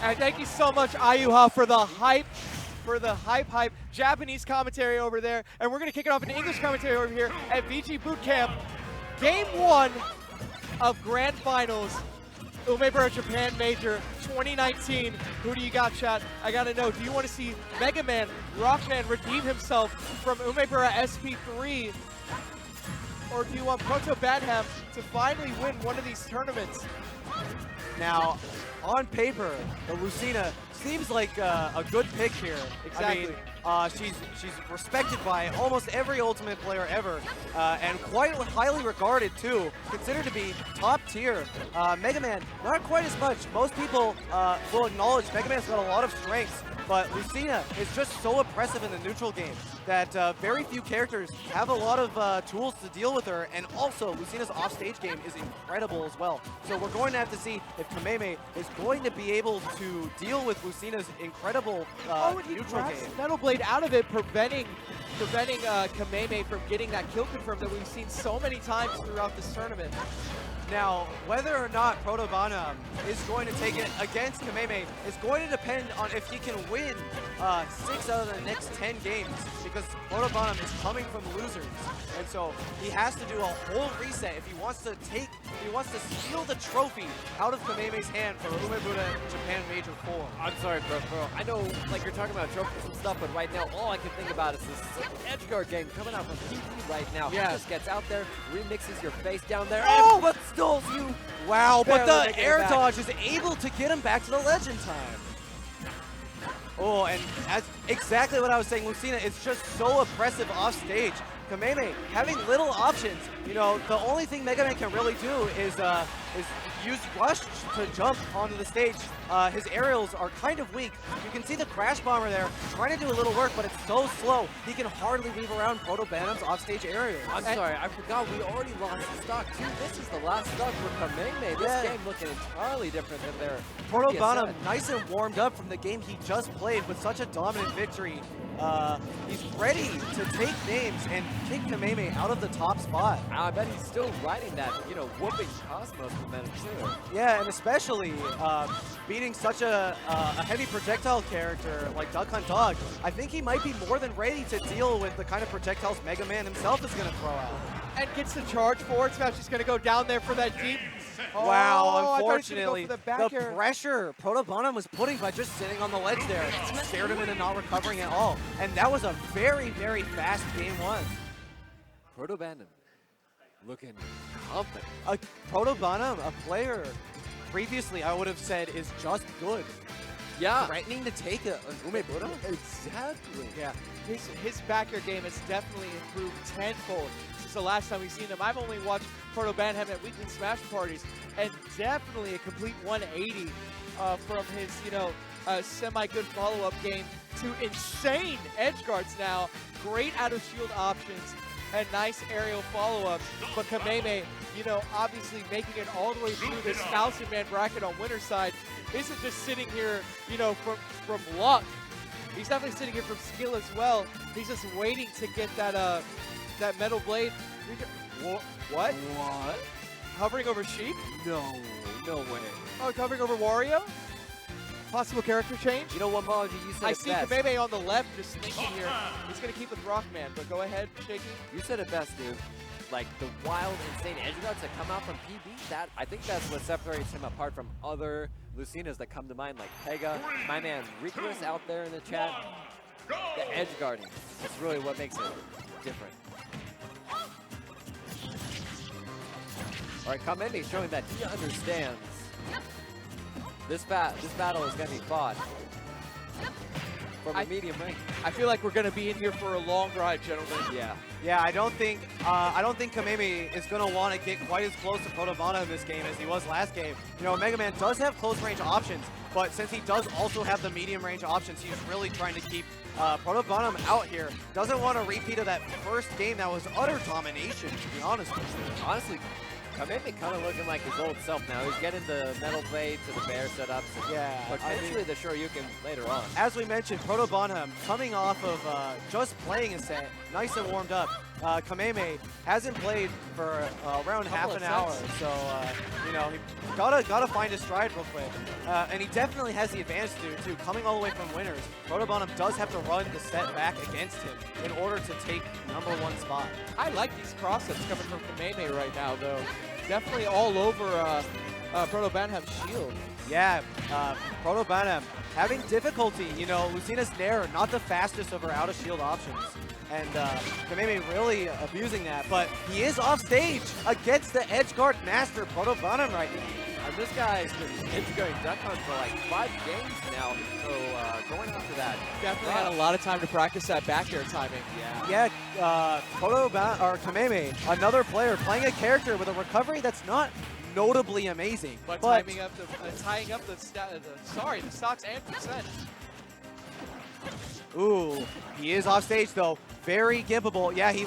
And thank you so much, Ayuha, for the hype. Hype Japanese commentary over there. And we're going to kick it off into English commentary over here at VGBootCamp. Game 1 of Grand Finals, Umebura Japan Major 2019. Who do you got, chat? I got to know, do you want to see Mega Man, Rockman redeem himself from Umebura SP3? Or do you want ProtoBanham to finally win one of these tournaments? Now, on paper, the Lucina seems like a good pick here. Exactly. I mean, she's respected by almost every Ultimate player ever, and quite highly regarded too, considered to be top tier. Mega Man, not quite as much. Most people will acknowledge Mega Man's got a lot of strengths, but Lucina is just so oppressive in the neutral game that very few characters have a lot of tools to deal with her, and also Lucina's offstage game is incredible as well. So we're going to have to see if Kameme is going to be able to deal with Lucina's incredible neutral game. Metal Blade out of it, preventing Kameme from getting that kill confirm that we've seen so many times throughout this tournament. Now, whether or not ProtoBanham is going to take it against Kameme is going to depend on if he can win 6 out of the next 10 games, because ProtoBanham is coming from losers, and so he has to do a whole reset if he wants to steal the trophy out of Kameme's hand for Umebura Japan Major 4. I'm sorry, bro. I know, like, you're talking about trophies and stuff, but right now, all I can think about is this edgeguard game coming out from PB right now. Yeah. He just gets out there, remixes your face down there, Oh! and stalls you. Wow, but Barely the making it air back. dodge is able to get him back to the legend time. Oh, and that's exactly what I was saying. Lucina is just so oppressive off stage. Kameme having little options. You know, the only thing Mega Man can really do is use Rush to jump onto the stage. His aerials are kind of weak. You can see the Crash Bomber there trying to do a little work, but it's so slow. He can hardly weave around ProtoBanham's offstage aerials. I'm sorry, I forgot we already lost the stock too. This is the last stock for Kameme. This game looking entirely different than their ProtoBanham nice and warmed up from the game he just played with such a dominant victory. He's ready to take names and kick Kameme out of the top spot. I bet he's still riding that, you know, whooping Cosmos momentum too. Yeah, and especially beating such a heavy projectile character like Duck Hunt Dog, I think he might be more than ready to deal with the kind of projectiles Mega Man himself is going to throw out. And gets the charge forward smash. He's going to go down there for that deep. Wow, I thought he was gonna go unfortunately, for the back the air. pressure ProtoBanham was putting by just sitting on the ledge there scared him into not recovering at all. And that was a very, very fast game 1. ProtoBanham looking confident. ProtoBanham, a player previously I would have said is just good. Yeah. Threatening to take an Umebura? Exactly. Yeah, his back air game has definitely improved tenfold since the last time we've seen him. I've only watched ProtoBanham at weekly Smash parties, and definitely a complete 180 from his, you know, semi-good follow-up game to insane edge guards now. Great out-of-shield options and nice aerial follow-ups. But Kameme, you know, obviously making it all the way through this 1,000-man bracket on winner's side isn't just sitting here, you know, from luck. He's definitely sitting here from skill as well. He's just waiting to get that that Metal Blade. What? What? Hovering over Sheik? No way. Oh, it's hovering over Wario? Possible character change? You know what, Apology, you said I it see best. Kameme on the left just thinking here. He's going to keep with Rockman, but go ahead, Shaky. You said it best, dude. Like, the wild, insane edge guards that come out from PB, I think that's what separates him apart from other Lucinas that come to mind, like Pega. My man, Rikus out there in the chat. The edge guarding is really what makes it different. All right, Kameme showing that he understands this battle is going to be fought from a medium range. I feel like we're going to be in here for a long ride, gentlemen. Yeah. Yeah, I don't think Kameme is going to want to get quite as close to ProtoBanham in this game as he was last game. You know, Mega Man does have close range options, but since he does also have the medium range options, he's really trying to keep ProtoBanham out here. Doesn't want a repeat of that first game that was utter domination, to be honest with you. Honestly, Kameme kind of looking like his old self now. He's getting the Metal Blade to the bear setups. Yeah, Potentially the Shoryuken later on. As we mentioned, ProtoBanham coming off of just playing a set, nice and warmed up. Kameme hasn't played for around half an of hour, sets. so you know, he gotta find his stride real quick. And he definitely has the advantage to do it too. Coming all the way from winners, ProtoBanham does have to run the set back against him in order to take #1 spot. I like these cross-ups coming from Kameme right now, though. Definitely all over ProtoBanham's shield. Yeah, ProtoBanham having difficulty. You know, Lucina's Nair, not the fastest of her out-of-shield options. And Kameme really abusing that, but he is off stage against the edge guard master ProtoBanham right now. And this guy's been integrating Duck Hunt for like 5 games now, so going after that. Definitely had a lot of time to practice that back air timing. Yeah, Kameme, another player playing a character with a recovery that's not notably amazing, But tying up the stocks and percent. Ooh, he is off stage though. Very gimpable. Yeah, he.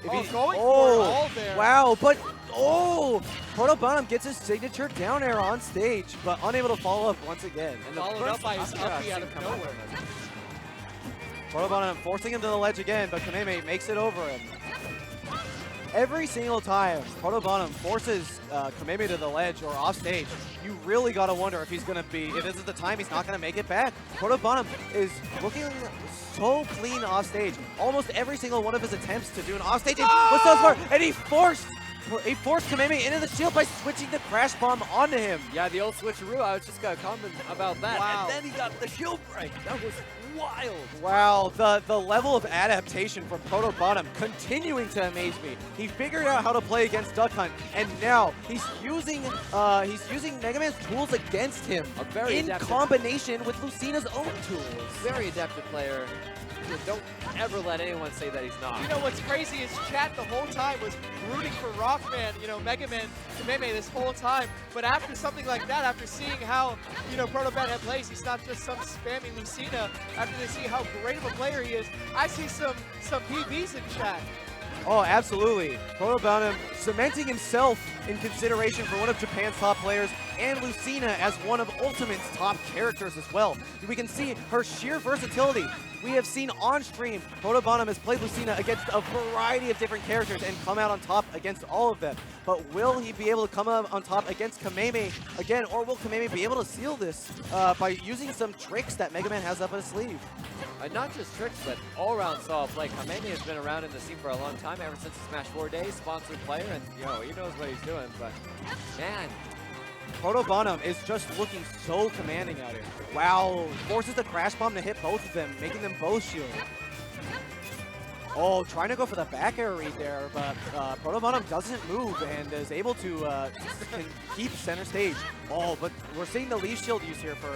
Going for it all there. Wow, but ProtoBanham gets his signature down air on stage, but unable to follow up once again. And followed up by his uppy out of nowhere. ProtoBanham forcing him to the ledge again, but Kameme makes it over him. Every single time ProtoBanham forces Kameme to the ledge or off stage, you really gotta wonder if this is the time he's not gonna make it back. ProtoBanham is looking so clean off stage. Almost every single one of his attempts to do an off stage was so smart, and he forced Kameme into the shield by switching the crash bomb onto him. Yeah, the old switcheroo, I was just gonna comment about that. Wow. And then he got the shield break. That was wild. Wow, the level of adaptation from ProtoBanham continuing to amaze me. He figured out how to play against Duck Hunt, and now he's using Mega Man's tools against him in combination with Lucina's own tools. Very adaptive player. Don't ever let anyone say that he's not. You know what's crazy is chat the whole time was rooting for Rockman, you know, Mega Man, Kameme this whole time. But after something like that, after seeing how, you know, ProtoBanham plays, he's not just some spammy Lucina. After they see how great of a player he is, I see some PBs in chat. Oh, absolutely. ProtoBanham cementing himself in consideration for one of Japan's top players, and Lucina as one of Ultimate's top characters as well. We can see her sheer versatility. We have seen on stream, ProtoBanham has played Lucina against a variety of different characters and come out on top against all of them. But will he be able to come out on top against Kameme again, or will Kameme be able to seal this by using some tricks that Mega Man has up his sleeve? Not just tricks, but all-around solid play. Kameme has been around in the scene for a long time, ever since the Smash 4 days, sponsored player, and he knows what he's doing, but man. ProtoBanham is just looking so commanding out here. Wow, forces the crash bomb to hit both of them, making them both shield. Oh, trying to go for the back air read there, but ProtoBanham doesn't move and is able to keep center stage. Oh, but we're seeing the leaf shield use here for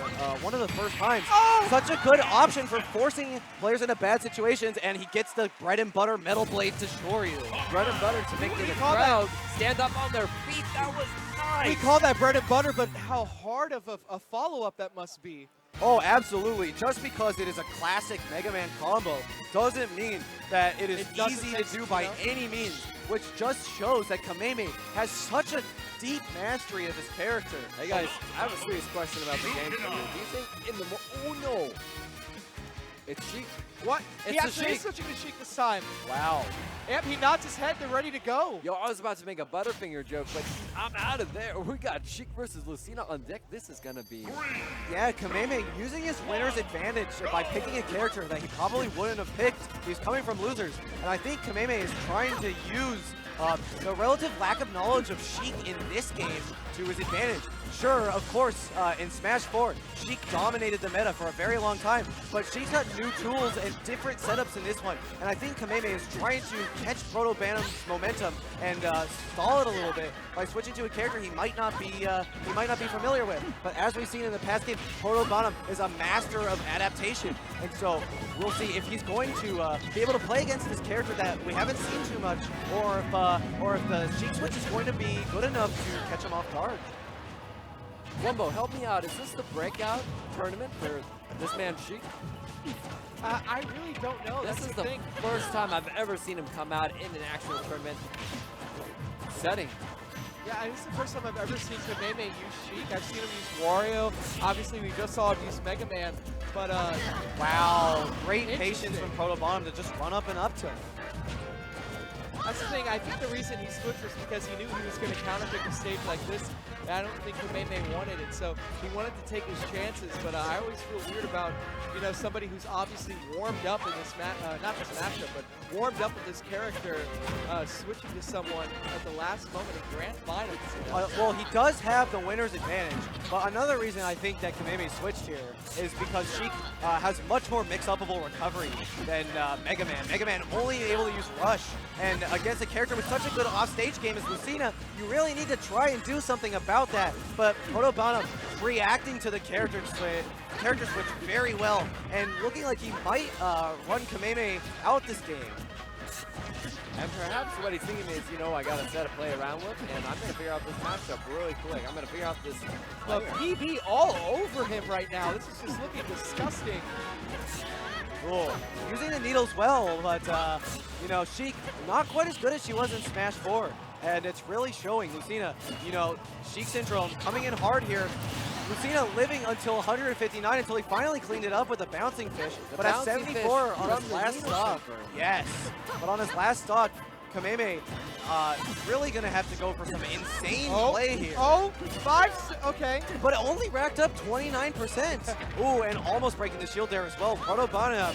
one of the first times. Oh! Such a good option for forcing players into bad situations, and he gets the bread and butter metal blade to shore you. Bread and butter to make the crowd stand up on their feet. That was nice. We call that bread and butter, but how hard of a follow-up that must be. Oh, absolutely. Just because it is a classic Mega Man combo doesn't mean that it is easy to do by any means, which just shows that Kameme has such a deep mastery of his character. Hey guys, I have a serious question about the game for you. Do you think in the oh no, it's Sheik. What? He It's actually the is switching to Sheik this time. Wow. Yep, he nods his head. They're ready to go. Yo, I was about to make a Butterfinger joke, but I'm out of there. We got Sheik versus Lucina on deck. This is gonna be. Yeah, Kameme using his winner's advantage by picking a character that he probably wouldn't have picked. He's coming from losers. And I think Kameme is trying to use the relative lack of knowledge of Sheik in this game to his advantage. Sure, of course, in Smash 4, Sheik dominated the meta for a very long time, but Sheik's got new tools and different setups in this one, and I think Kameme is trying to catch ProtoBanham's momentum and stall it a little bit by switching to a character he might not be familiar with. But as we've seen in the past game, ProtoBanham is a master of adaptation, and so we'll see if he's going to be able to play against this character that we haven't seen too much, or if the Sheik switch is going to be good enough to catch him off guard. Wumbo, help me out. Is this the breakout tournament for this man Sheik? I really don't know. This That's is the the thing. first time I've ever seen him come out in an actual tournament setting. Yeah, this is the first time I've ever seen Kameme use Sheik. I've seen him use Wario. Obviously, we just saw him use Mega Man. But, wow, great patience from ProtoBanham to just run up and up to him. That's the thing. I think the reason he switched was because he knew he was going to counterpick a stage like this. And I don't think Kameme wanted it, so he wanted to take his chances. But I always feel weird about, you know, somebody who's obviously warmed up in this not this matchup, but warmed up with this character, switching to someone at the last moment in grand finals. Well, he does have the winner's advantage, but another reason I think that Kameme switched here is because Sheik has much more mix-upable recovery than Mega Man. Mega Man only able to use Rush, and against a character with such a good off-stage game as Lucina, you really need to try and do something about that. But ProtoBanham reacting to the character switch very well, and looking like he might run Kameme out this game. And perhaps what he's thinking is, you know, I got a set to play around with, and I'm going to figure out this matchup really quick. I'm going to figure out this. But PB all over him right now. This is just looking disgusting. Cool. Using the needles well, but, you know, Sheik not quite as good as she was in Smash 4. And it's really showing. Lucina, you know, Sheik Syndrome coming in hard here. Lucina living until 159 until he finally cleaned it up with a bouncing fish. But at 74 on his last stock. Yes. But on his last stock, Kameme really going to have to go for some insane play here. Okay. But it only racked up 29%. Ooh, and almost breaking the shield there as well. ProtoBanham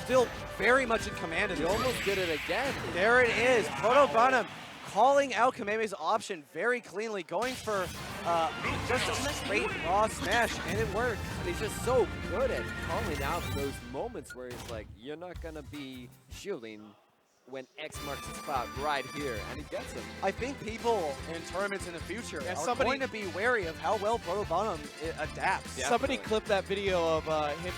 still very much in command of He this. almost did it again. There it is. ProtoBanham calling out Kameme's option very cleanly, going for just a straight raw smash, and it worked. And he's just so good at calling out those moments where he's like, you're not going to be shielding when X marks the spot right here, and he gets him. I think people in tournaments in the future are somebody- going to be wary of how well ProtoBanham adapts. Yeah. Somebody clipped that video of him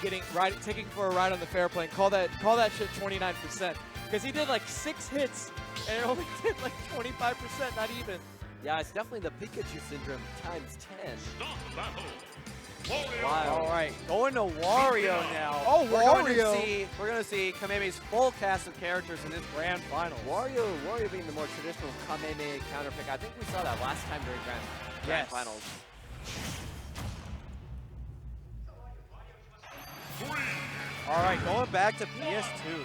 taking for a ride on the fair plane. Call that shit 29%, because he did like 6 hits and it only did like 25%, not even. Yeah, it's definitely the Pikachu syndrome times 10. Wow. All right, going to Wario now. Oh, Wario. We're going to see Kameme's full cast of characters in this grand final. Wario being the more traditional Kameme counterpick. I think we saw that last time during grand finals. All right, going back to PS2.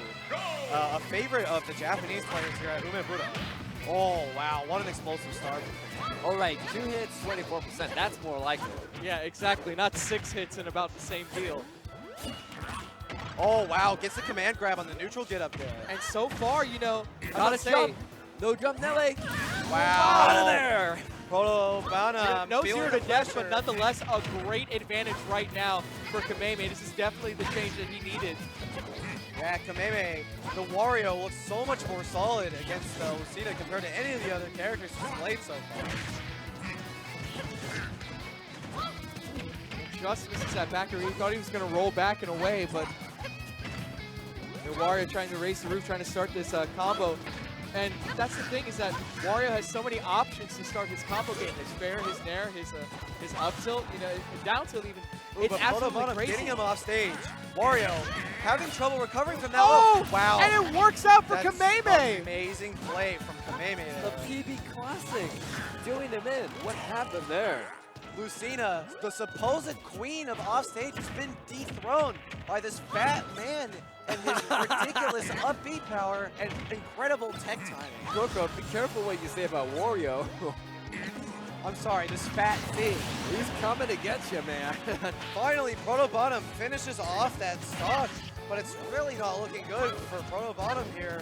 A favorite of the Japanese players here at Umebura. Oh, wow, what an explosive start. All right, 2 hits, 24%. That's more likely. Yeah, exactly. Not 6 hits and about the same deal. Oh, wow, gets the command grab on the neutral get up there. And so far, you know, Not a jump. No jump, Nelly. Wow. Out of there. ProtoBanham no feeling 0 the to death, pressure. but nonetheless a great advantage right now for Kameme. This is definitely the change that he needed. Yeah, Kameme, the Wario looks so much more solid against Lucina compared to any of the other characters he's played so far. Just misses that back. He thought he was going to roll back and away, but Wario trying to race the roof, trying to start this combo. And that's the thing, is that Wario has so many options to start his combo game. His fair, his nair, his up tilt, you know, down tilt even. Ooh, It's but absolutely ProtoBanham crazy. getting him off stage. Wario having trouble recovering from that. Oh, wow. And it works out for That's Kameme. amazing play from Kameme The there. PB Classic doing him in. What happened there? Lucina, the supposed queen of offstage, has been dethroned by this fat man and his ridiculous upbeat power and incredible tech timing. Coco, be careful what you say about Wario. I'm sorry, this fat thing. He's coming to get you, man. Finally, ProtoBanham finishes off that stock, but it's really not looking good for ProtoBanham here.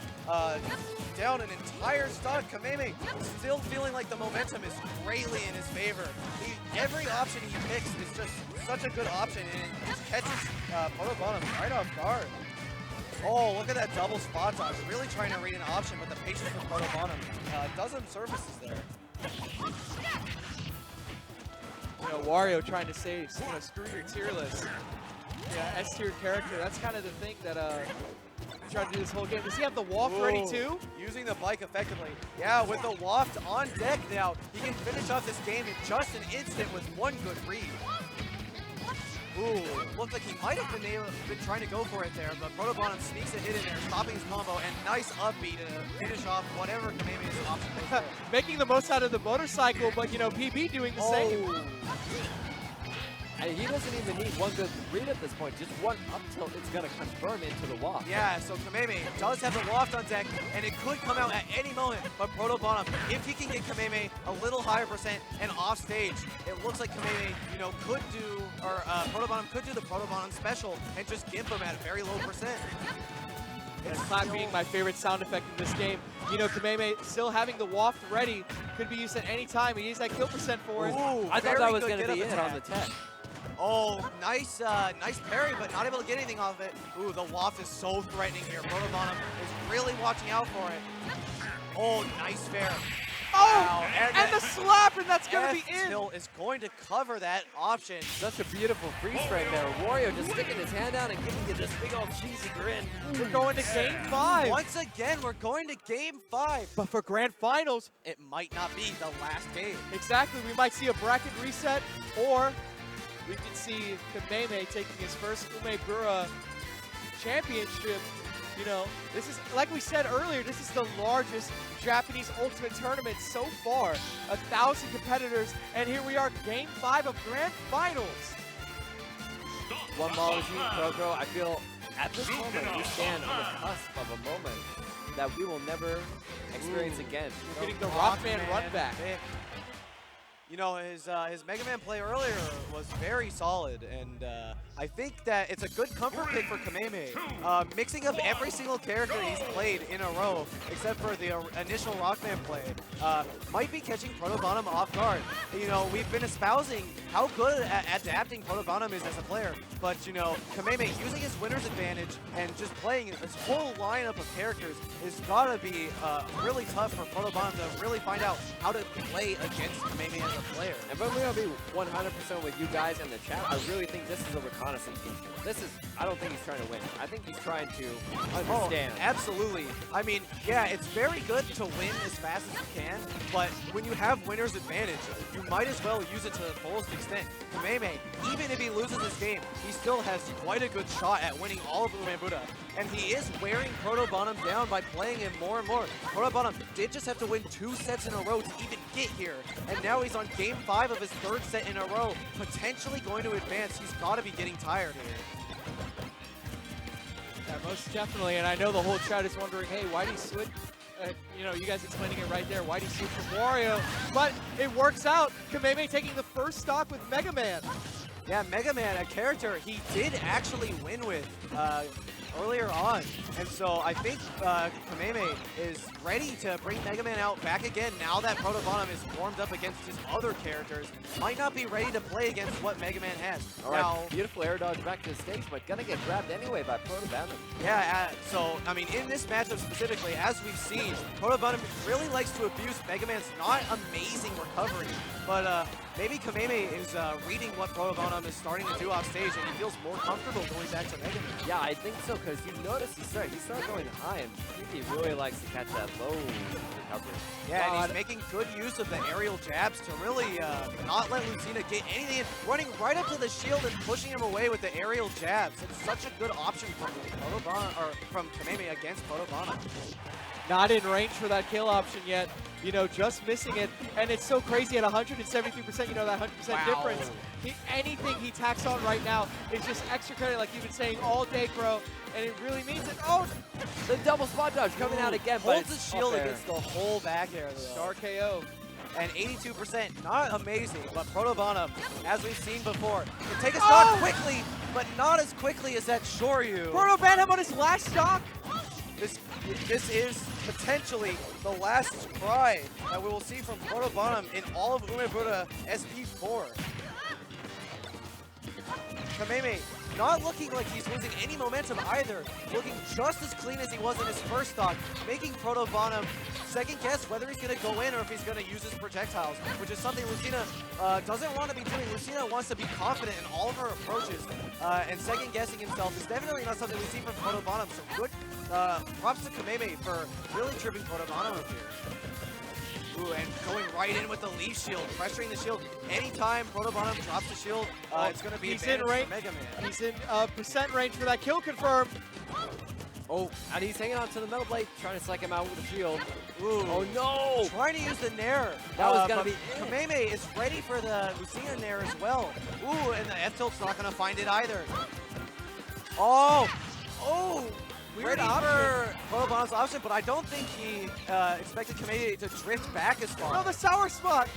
Down an entire stock. Kameme still feeling like the momentum is greatly in his favor. Every option he picks is just such a good option, and it just catches ProtoBanham right off guard. Oh, look at that double spot dodge. Really trying to read an option, but the patience for ProtoBanham does him services there. You know, Wario trying to say, you know, screw your tier list. Yeah, S-tier character. That's kind of the thing that he tried to do this whole game. Does he have the waft ready too? Using the bike effectively. Yeah, with the waft on deck now, he can finish off this game in just an instant with one good read. Ooh, looked like he might have been trying to go for it there, but ProtoBanham sneaks a hit in there, stopping his combo, and nice upbeat to finish off whatever Kameme's option was. Making the most out of the motorcycle, but, you know, PB doing the same. And he doesn't even need one good read at this point, just one up tilt is going to confirm into the waft. Yeah, so Kameme does have the waft on deck, and it could come out at any moment, but ProtoBanham, if he can get Kameme a little higher percent and off stage, it looks like Kameme, you know, could do, or ProtoBanham could do the ProtoBanham special and just gimp him at a very low percent. It's clap being my favorite sound effect in this game. You know, Kameme still having the waft ready, could be used at any time. He needs that kill percent for it. Ooh, I thought that was going to be it it on the tech. Oh, nice parry, but not able to get anything off of it. Ooh, the waft is so threatening here. ProtoBanham is really watching out for it. Oh, nice fair. Oh, and the slap, and that's going to be in. F-tilt is going to cover that option. Such a beautiful freeze frame there. Wario just sticking his hand out and giving you this big old cheesy grin. We're going to Game 5. Once again, we're going to Game 5. But for Grand Finals, it might not be the last game. Exactly. We might see a bracket reset, or we could see Kameme taking his first Umebura championship. You know, this is, like we said earlier, this is the largest Japanese Ultimate tournament so far. 1,000 competitors, and here we are, Game 5 of Grand Finals. One ball machine, Proto. I feel at this moment we stand on the cusp of a moment that we will never experience again. We're getting the Rockman run back. You know, his Mega Man play earlier was very solid, and I think that it's a good comfort pick for Kameme. Mixing up every single character he's played in a row, except for the initial Rockman play, might be catching ProtoBanham off guard. You know, we've been espousing how good at adapting ProtoBanham is as a player, but you know, Kameme using his winner's advantage and just playing his whole lineup of characters has gotta be really tough for ProtoBanham to really find out how to play against Kameme as a player. And if I'm going to be 100% with you guys in the chat, I really think this is a reconnaissance game. This is, I don't think he's trying to win. I think he's trying to understand. Oh, absolutely. I mean, yeah, it's very good to win as fast as you can, but when you have winner's advantage, you might as well use it to the fullest extent. Kameme, even if he loses this game, he still has quite a good shot at winning all of Umebura. And he is wearing ProtoBanham down by playing him more and more. ProtoBanham did just have to win 2 sets in a row to even get here. And now he's on Game 5 of his 3rd set in a row, potentially going to advance. He's got to be getting tired here. Yeah, most definitely. And I know the whole chat is wondering, hey, why did he switch? You know, you guys explaining it right there. Why did he switch from Wario? But it works out. Kameme taking the first stock with Mega Man. Yeah, Mega Man, a character he did actually win with earlier on. And so I think Kameme is ready to bring Mega Man out back again now that ProtoBanham is warmed up against his other characters. Might not be ready to play against what Mega Man has. All right, beautiful air dodge back to the stage, but gonna get grabbed anyway by ProtoBanham. Yeah, so, I mean, in this matchup specifically, as we've seen, ProtoBanham really likes to abuse Mega Man's not amazing recovery, but maybe Kameme is reading what ProtoBanham is starting to do off stage, and he feels more comfortable going back to Mega Man. Yeah, I think so, because you notice he started going high, and he really likes to catch that low recovery. Yeah, and he's making good use of the aerial jabs to really not let Lucina get anything in, running right up to the shield and pushing him away with the aerial jabs. It's such a good option from Kameme against ProtoBanham. Not in range for that kill option yet. You know, just missing it. And it's so crazy at 173%, you know, that 100% difference. Anything he tacks on right now is just extra credit, like you've been saying all day, bro. And it really means it. Oh, the double spot dodge coming out again, but holds the shield against the whole back air, though. Star KO. And 82%, not amazing, but ProtoBanham, as we've seen before, can take a stock quickly, but not as quickly as that Shoryu. ProtoBanham on his last stock. This is potentially the last try that we will see from ProtoBanham in all of Umebura SP4. Kameme not looking like he's losing any momentum either, looking just as clean as he was in his first stock, making ProtoBanham second guess whether he's going to go in or if he's going to use his projectiles, which is something Lucina doesn't want to be doing. Lucina wants to be confident in all of her approaches, and second guessing himself is definitely not something we see from ProtoBanham, so good props to Kameme for really tripping ProtoBanham up here. Ooh, and going right in with the leaf shield, pressuring the shield. Anytime ProtoBanham drops the shield, it's going to be he's in range. for Mega Man. He's in percent range for that kill confirm. Oh, and he's hanging on to the Metal Blade, trying to psych him out with the shield. Ooh. Oh no! Trying to use the Nair. That was gonna but be it. Kameme is ready for the Lucina Nair as well. Ooh, and the F-tilt's not gonna find it either. Oh! Oh! Weird Ready option. for ProtoBanham's option, but I don't think he expected Kameme to drift back as far. No, the sour spot.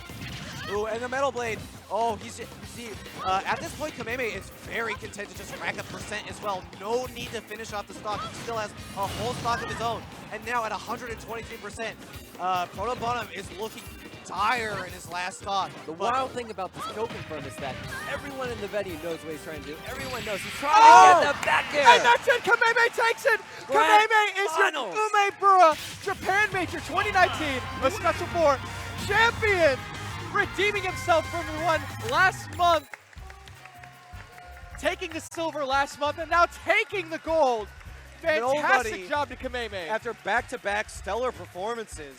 Ooh, and the Metal Blade. Oh, he's see. At this point, Kameme is very content to just rack up percent as well. No need to finish off the stock. He still has a whole stock of his own. And now at 123%, ProtoBanham is looking dire in his last stock. The wild thing about this kill confirm is that everyone in the venue knows what he's trying to do. Everyone knows he's trying to get the back air. And that's it. Kameme takes it. Grand Kameme is finals. your Umebura Japan Major 2019, a Special 4 champion, redeeming himself from the one last month, taking the silver last month, and now taking the gold. Fantastic Nobody, job to Kameme. after back-to-back stellar performances,